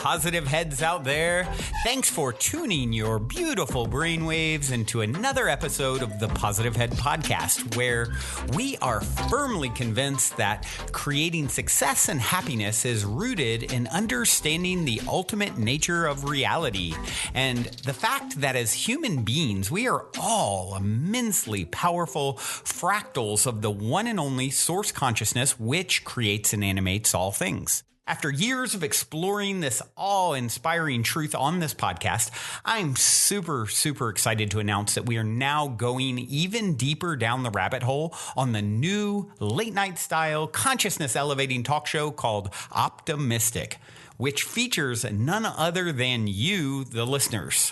positive heads out there. Thanks for tuning your beautiful brainwaves into another episode of the Positive Head Podcast, where we are firmly convinced that creating success and happiness is rooted in understanding the ultimate nature of reality and the fact that as human beings, we are all immensely powerful fractals of the one and only source consciousness which creates and animates all things. After years of exploring this awe-inspiring truth on this podcast, I'm super excited to announce that we are now going even deeper down the rabbit hole on the new late-night style consciousness-elevating talk show called Optimistic, which features none other than you, the listeners.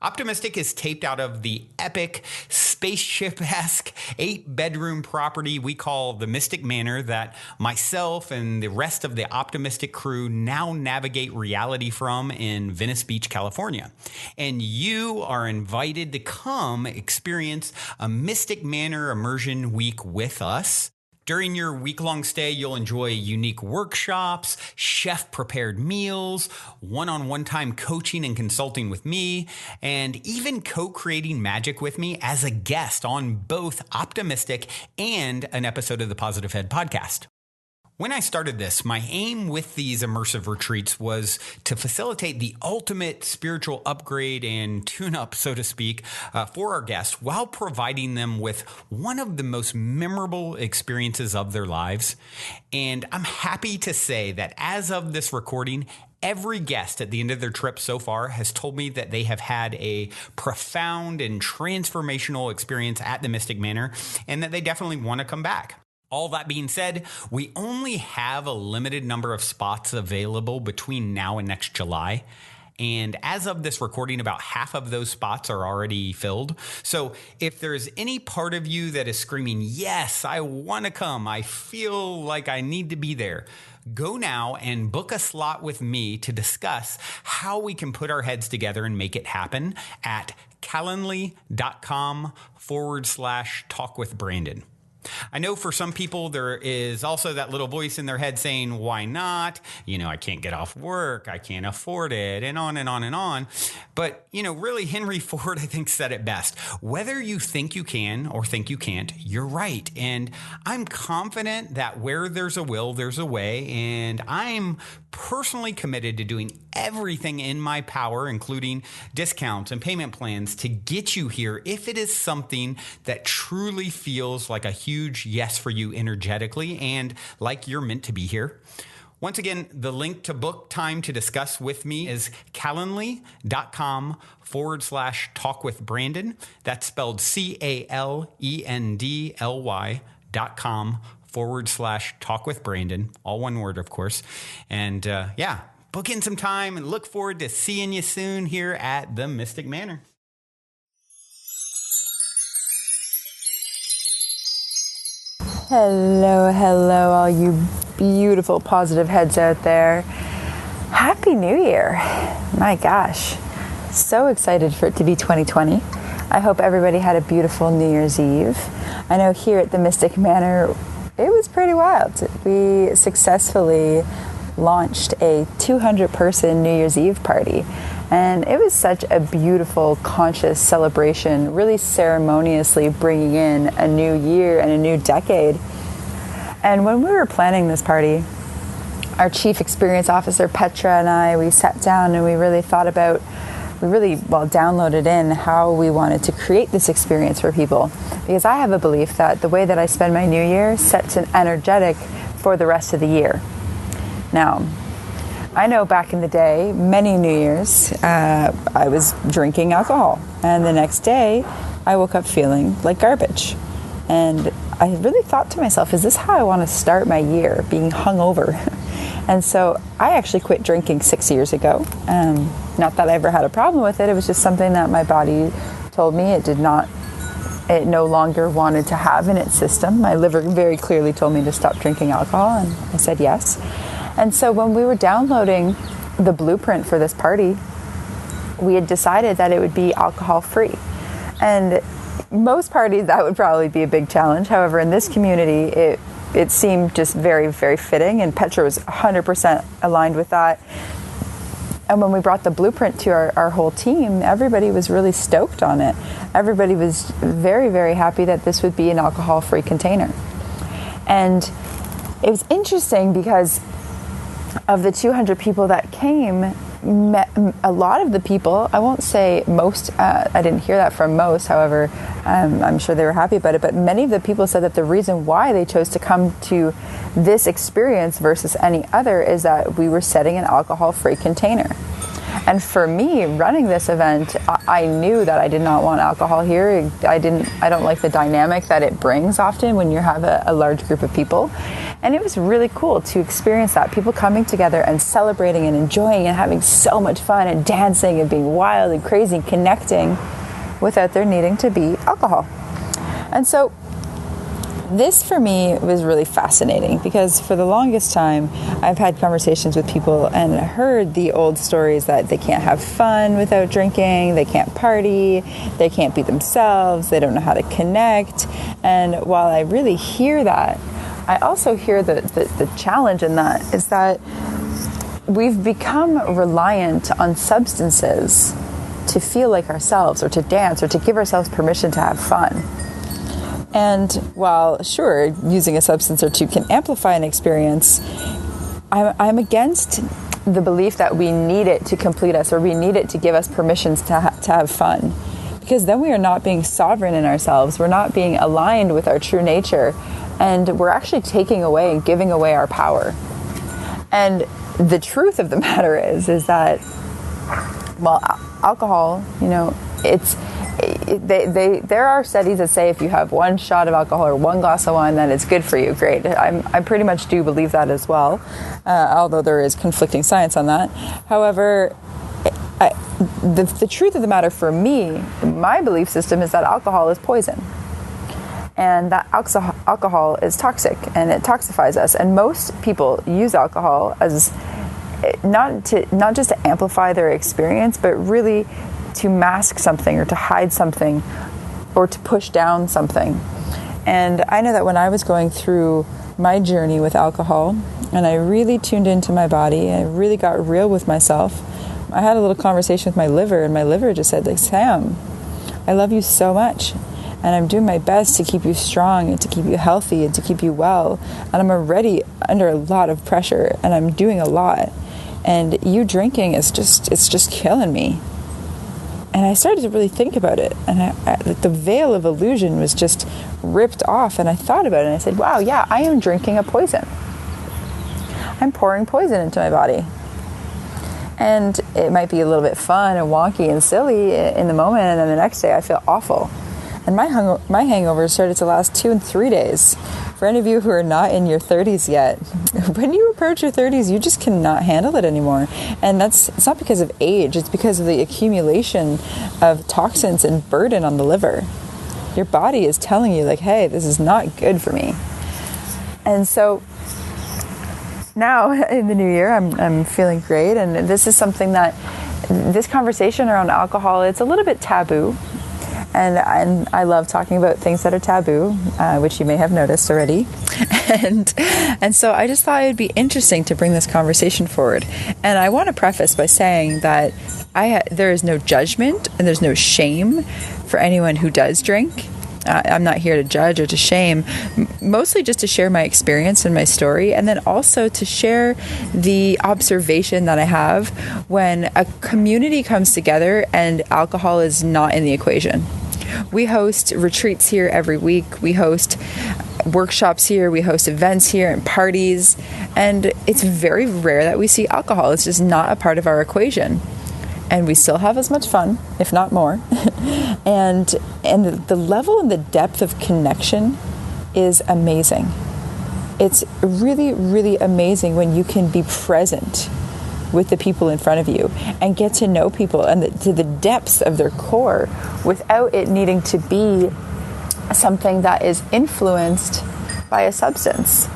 Optimistic is taped out of the epic, spaceship-esque 8-bedroom property we call the Mystic Manor that myself and the rest of the Optimistic crew now navigate reality from in Venice Beach, California. And you are invited to come experience a Mystic Manor immersion week with us. During your week-long stay, you'll enjoy unique workshops, chef-prepared meals, one-on-one time coaching and consulting with me, and even co-creating magic with me as a guest on both Optimistic and an episode of the Positive Head podcast. When I started this, my aim with these immersive retreats was to facilitate the ultimate spiritual upgrade and tune-up, so to speak, for our guests while providing them with one of the most memorable experiences of their lives. And I'm happy to say that as of this recording, every guest at the end of their trip so far has told me that they have had a profound and transformational experience at the Mystic Manor and that they definitely want to come back. All that being said, we only have a limited number of spots available between now and next July. And as of this recording, about half of those spots are already filled. So if there's any part of you that is screaming, yes, I want to come, I feel like I need to be there, go now and book a slot with me to discuss how we can put our heads together and make it happen at calendly.com/talkwithbrandon. I know for some people there is also that little voice in their head saying, why not? I can't get off work. I can't afford it, and on and on and on. But, really Henry Ford, I think, said it best. Whether you think you can or think you can't, you're right. And I'm confident that where there's a will, there's a way. And I'm personally committed to doing everything in my power, including discounts and payment plans, to get you here if it is something that truly feels like a huge yes for you energetically and like you're meant to be here. Once again, the link to book time to discuss with me is calendly.com/talkwithbrandon. That's spelled calendly.com/talkwithbrandon. All one word, of course. And book in some time and look forward to seeing you soon here at the Mystic Manor. Hello, all you beautiful positive heads out there. Happy New Year. My gosh, so excited for it to be 2020. I hope everybody had a beautiful New Year's Eve. I know here at the Mystic Manor, it was pretty wild. We successfully launched a 200-person New Year's Eve party. And it was such a beautiful, conscious celebration, really ceremoniously bringing in a new year and a new decade. And when we were planning this party, our Chief Experience Officer, Petra, and I, we sat down and we really downloaded in how we wanted to create this experience for people. Because I have a belief that the way that I spend my New Year sets an energetic for the rest of the year. Now, I know back in the day, many New Year's, I was drinking alcohol. And the next day, I woke up feeling like garbage. And I really thought to myself, is this how I want to start my year, being hungover? And so I actually quit drinking 6 years ago. Not that I ever had a problem with it. It was just something that my body told me it no longer wanted to have in its system. My liver very clearly told me to stop drinking alcohol, and I said yes. And so when we were downloading the blueprint for this party, we had decided that it would be alcohol-free. And most parties, that would probably be a big challenge. However, in this community, it seemed just very, very fitting, and Petra was 100% aligned with that. And when we brought the blueprint to our whole team, everybody was really stoked on it. Everybody was very, very happy that this would be an alcohol-free container. And it was interesting because of the 200 people that came, a lot of the people, I won't say most, I didn't hear that from most, however, I'm sure they were happy about it, but many of the people said that the reason why they chose to come to this experience versus any other is that we were setting an alcohol-free container. And for me, running this event, I knew that I did not want alcohol here. I don't like the dynamic that it brings often when you have a large group of people. And it was really cool to experience that. People coming together and celebrating and enjoying and having so much fun and dancing and being wild and crazy and connecting without there needing to be alcohol. And so this for me was really fascinating because for the longest time I've had conversations with people and heard the old stories that they can't have fun without drinking, they can't party, they can't be themselves, they don't know how to connect. And while I really hear that, I also hear the challenge in that is that we've become reliant on substances to feel like ourselves or to dance or to give ourselves permission to have fun. And while, sure, using a substance or two can amplify an experience, I'm against the belief that we need it to complete us or we need it to give us permissions to have fun. Because then we are not being sovereign in ourselves. We're not being aligned with our true nature. And we're actually taking away and giving away our power. And the truth of the matter is that, well, alcohol, there are studies that say if you have one shot of alcohol or one glass of wine, then it's good for you. Great. I pretty much do believe that as well, although there is conflicting science on that. However, the truth of the matter for me, my belief system is that alcohol is poison. And that alcohol is toxic and it toxifies us. And most people use alcohol as not just to amplify their experience, but really to mask something or to hide something or to push down something. And I know that when I was going through my journey with alcohol and I really tuned into my body, I really got real with myself, I had a little conversation with my liver and my liver just said, like, Sam, I love you so much. And I'm doing my best to keep you strong and to keep you healthy and to keep you well. And I'm already under a lot of pressure and I'm doing a lot. And you drinking it's just killing me. And I started to really think about it. And the veil of illusion was just ripped off. And I thought about it and I said, wow, yeah, I am drinking a poison. I'm pouring poison into my body. And it might be a little bit fun and wonky and silly in the moment. And then the next day I feel awful. And my hangover started to last 2 and 3 days. For any of you who are not in your 30s yet, when you approach your 30s, you just cannot handle it anymore. And it's not because of age, it's because of the accumulation of toxins and burden on the liver. Your body is telling you, like, hey, this is not good for me. And so now in the new year, I'm feeling great. And this is something that, this conversation around alcohol, it's a little bit taboo. And I love talking about things that are taboo, which you may have noticed already. And so I just thought it would be interesting to bring this conversation forward. And I want to preface by saying that there is no judgment and there's no shame for anyone who does drink. I'm not here to judge or to shame, mostly just to share my experience and my story, and then also to share the observation that I have when a community comes together and alcohol is not in the equation. We host retreats here every week. We host workshops here. We host events here and parties. And it's very rare that we see alcohol. It's just not a part of our equation. And we still have as much fun, if not more. and the level and the depth of connection is amazing. It's really, really amazing when you can be present with the people in front of you and get to know people and to the depths of their core without it needing to be something that is influenced by a substance.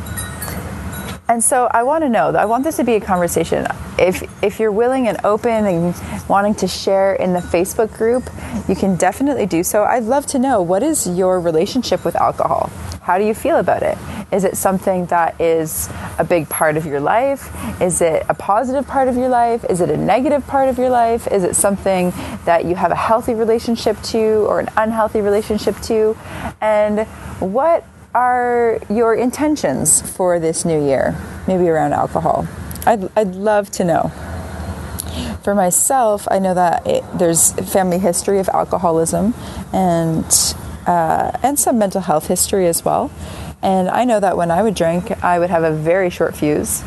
And so I want to know, I want this to be a conversation. if you're willing and open and wanting to share in the Facebook group, you can definitely do so. I'd love to know, what is your relationship with alcohol? How do you feel about it? Is it something that is a big part of your life? Is it a positive part of your life? Is it a negative part of your life? Is it something that you have a healthy relationship to or an unhealthy relationship to? And what are your intentions for this new year, maybe around alcohol? I'd love to know. For myself, I know that there's family history of alcoholism and some mental health history as well. And I know that when I would drink, I would have a very short fuse,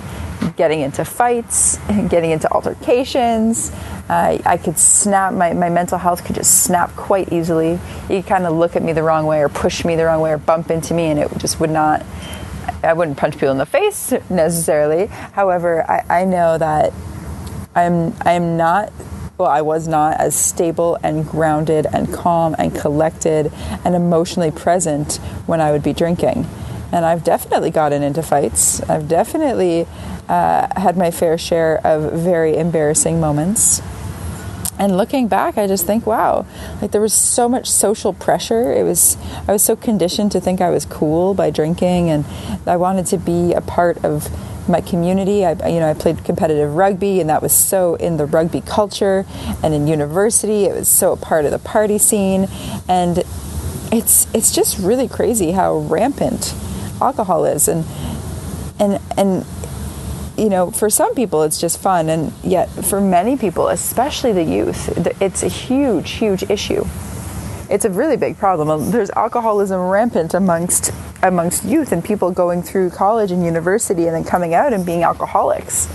getting into fights, getting into altercations. I could snap, my mental health could just snap quite easily. You kind of look at me the wrong way or push me the wrong way or bump into me, and it just would not, I wouldn't punch people in the face necessarily. However, I know that I was not as stable and grounded and calm and collected and emotionally present when I would be drinking. And I've definitely gotten into fights. I've definitely had my fair share of very embarrassing moments. And looking back, I just think, wow, like there was so much social pressure. I was so conditioned to think I was cool by drinking, and I wanted to be a part of my community. I played competitive rugby, and that was so in the rugby culture, and in university it was so a part of the party scene. And it's just really crazy how rampant alcohol is, and for some people it's just fun, and yet for many people, especially the youth, it's a huge issue. It's a really big problem. There's alcoholism rampant amongst youth and people going through college and university and then coming out and being alcoholics.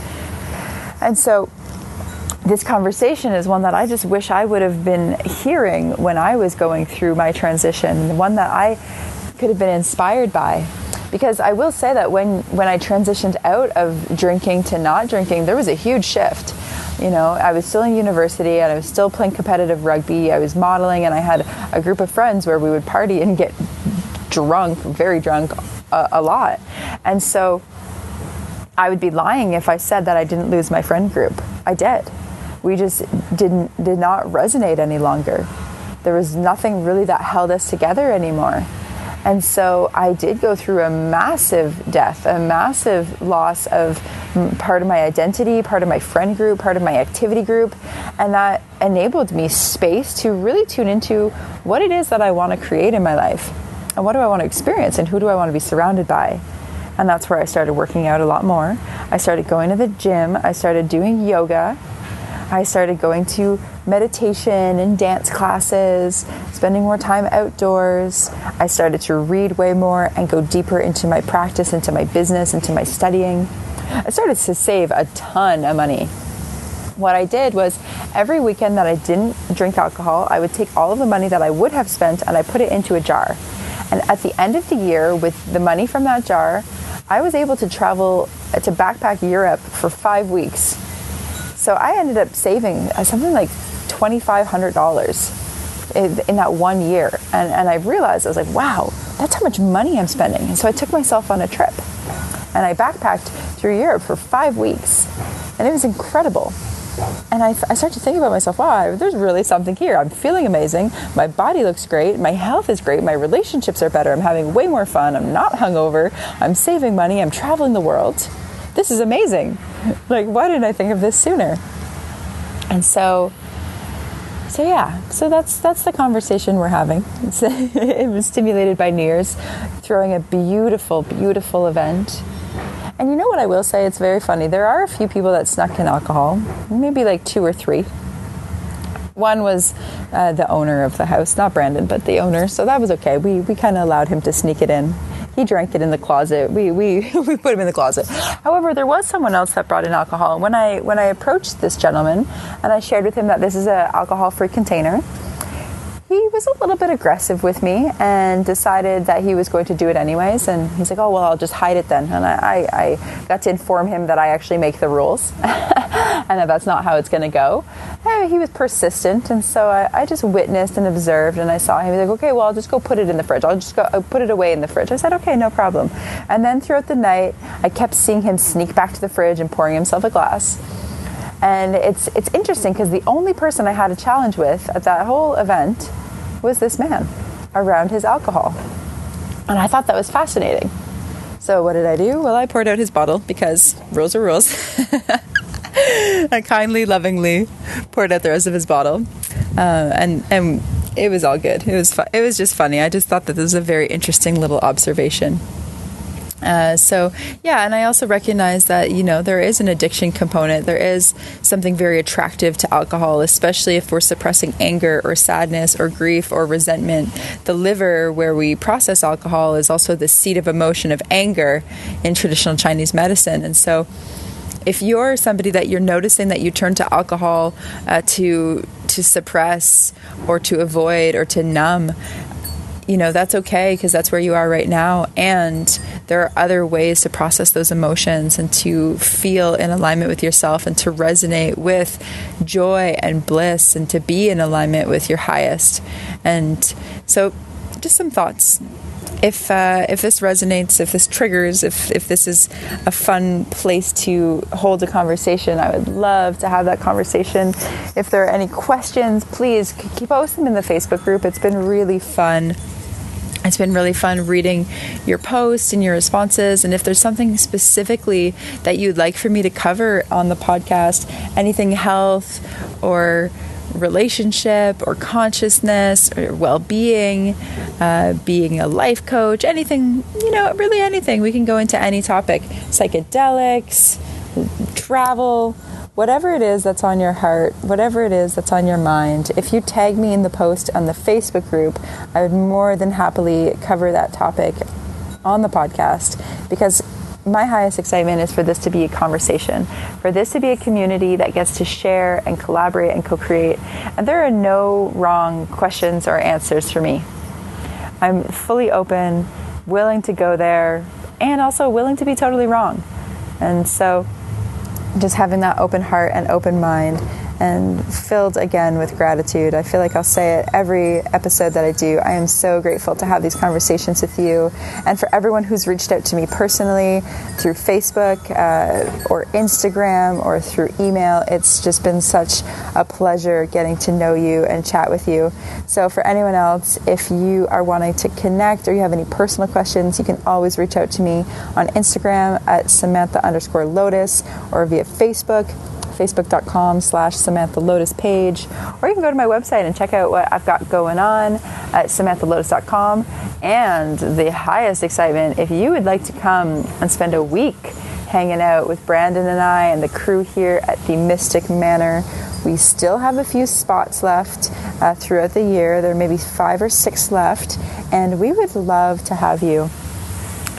And so this conversation is one that I just wish I would have been hearing when I was going through my transition, one that I could have been inspired by. Because I will say that when I transitioned out of drinking to not drinking, there was a huge shift. I was still in university and I was still playing competitive rugby. I was modeling, and I had a group of friends where we would party and get drunk, very drunk, a lot. And so I would be lying if I said that I didn't lose my friend group. I did. We just did not resonate any longer. There was nothing really that held us together anymore. And so I did go through a massive death, a massive loss of part of my identity, part of my friend group, part of my activity group. And that enabled me space to really tune into what it is that I want to create in my life. And what do I want to experience, and who do I want to be surrounded by? And that's where I started working out a lot more. I started going to the gym. I started doing yoga. I started going to meditation and dance classes, spending more time outdoors. I started to read way more and go deeper into my practice, into my business, into my studying. I started to save a ton of money. What I did was every weekend that I didn't drink alcohol, I would take all of the money that I would have spent and I put it into a jar. And at the end of the year, with the money from that jar, I was able to travel to backpack Europe for 5 weeks. So I ended up saving something like $2,500 in that 1 year. And I realized, I was like, wow, that's how much money I'm spending. And so I took myself on a trip. And I backpacked through Europe for 5 weeks. And it was incredible. And I started to think about myself, wow, there's really something here. I'm feeling amazing. My body looks great. My health is great. My relationships are better. I'm having way more fun. I'm not hungover. I'm saving money. I'm traveling the world. This is amazing. Like, why didn't I think of this sooner? And so that's the conversation we're having. It was stimulated by New Year's, throwing a beautiful, beautiful event. And you know what I will say? It's very funny. There are a few people that snuck in alcohol, maybe like 2 or 3. One was the owner of the house, not Brandon, but the owner. So that was okay. We kind of allowed him to sneak it in. He drank it in the closet. We put him in the closet. However, there was someone else that brought in alcohol. And when I approached this gentleman and I shared with him that this is an alcohol-free container, he was a little bit aggressive with me and decided that he was going to do it anyways. And he's like, oh, well, I'll just hide it then. And I got to inform him that I actually make the rules and that that's not how it's going to go. And he was persistent. And so I just witnessed and observed, and I saw him. He's like, okay, well, I'll just go put it in the fridge. I'll just go put it away in the fridge. I said, okay, no problem. And then throughout the night, I kept seeing him sneak back to the fridge and pouring himself a glass. And it's interesting because the only person I had a challenge with at that whole event was this man around his alcohol. And I thought that was fascinating. So what did I do? Well, I poured out his bottle because rules are rules. I kindly, lovingly poured out the rest of his bottle. And it was all good. It was just funny. I just thought that this was a very interesting little observation. And I also recognize that, there is an addiction component. There is something very attractive to alcohol, especially if we're suppressing anger or sadness or grief or resentment. The liver, where we process alcohol, is also the seat of emotion of anger in traditional Chinese medicine. And so if you're somebody that you're noticing that you turn to alcohol to suppress or to avoid or to numb, that's okay, because that's where you are right now. And there are other ways to process those emotions and to feel in alignment with yourself and to resonate with joy and bliss and to be in alignment with your highest. And so just some thoughts. If this resonates, if this triggers, if this is a fun place to hold a conversation, I would love to have that conversation. If there are any questions, please post them in the Facebook group. It's been really fun. It's been really fun reading your posts and your responses. And if there's something specifically that you'd like for me to cover on the podcast, anything health or relationship or consciousness or well-being, being a life coach, anything, really anything. We can go into any topic, psychedelics, travel, whatever it is that's on your heart, whatever it is that's on your mind. If you tag me in the post on the Facebook group, I would more than happily cover that topic on the podcast, because my highest excitement is for this to be a conversation, for this to be a community that gets to share and collaborate and co-create. And there are no wrong questions or answers for me. I'm fully open, willing to go there, and also willing to be totally wrong. And so just having that open heart and open mind and filled again with gratitude. I feel like I'll say it every episode that I do. I am so grateful to have these conversations with you, and for everyone who's reached out to me personally through Facebook or Instagram or through email. It's just been such a pleasure getting to know you and chat with you. So for anyone else, if you are wanting to connect or you have any personal questions, you can always reach out to me on Instagram at Samantha_Lotus or via Facebook.com/Samantha Lotus page, or you can go to my website and check out what I've got going on at SamanthaLotus.com. And the highest excitement, if you would like to come and spend a week hanging out with Brandon and I and the crew here at the Mystic Manor, we still have a few spots left throughout the year. There may be 5 or 6 left, and we would love to have you.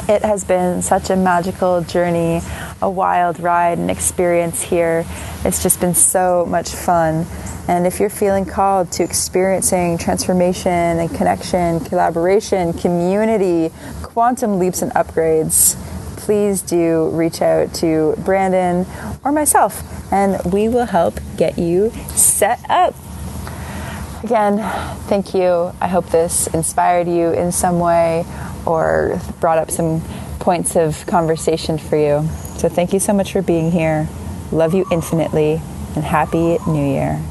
It has been such a magical journey, a wild ride and experience here. It's just been so much fun. And if you're feeling called to experiencing transformation and connection, collaboration, community, quantum leaps and upgrades, please do reach out to Brandon or myself, and we will help get you set up. Again, thank you. I hope this inspired you in some way or brought up some points of conversation for you. So thank you so much for being here. Love you infinitely, and Happy New Year.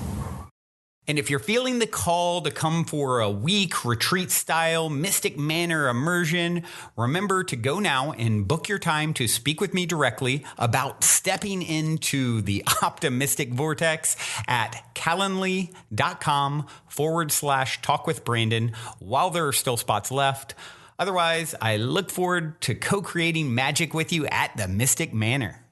And if you're feeling the call to come for a week retreat-style Mystic Manor immersion, remember to go now and book your time to speak with me directly about stepping into the optimistic vortex at calendly.com/talk with Brandon while there are still spots left. Otherwise, I look forward to co-creating magic with you at the Mystic Manor.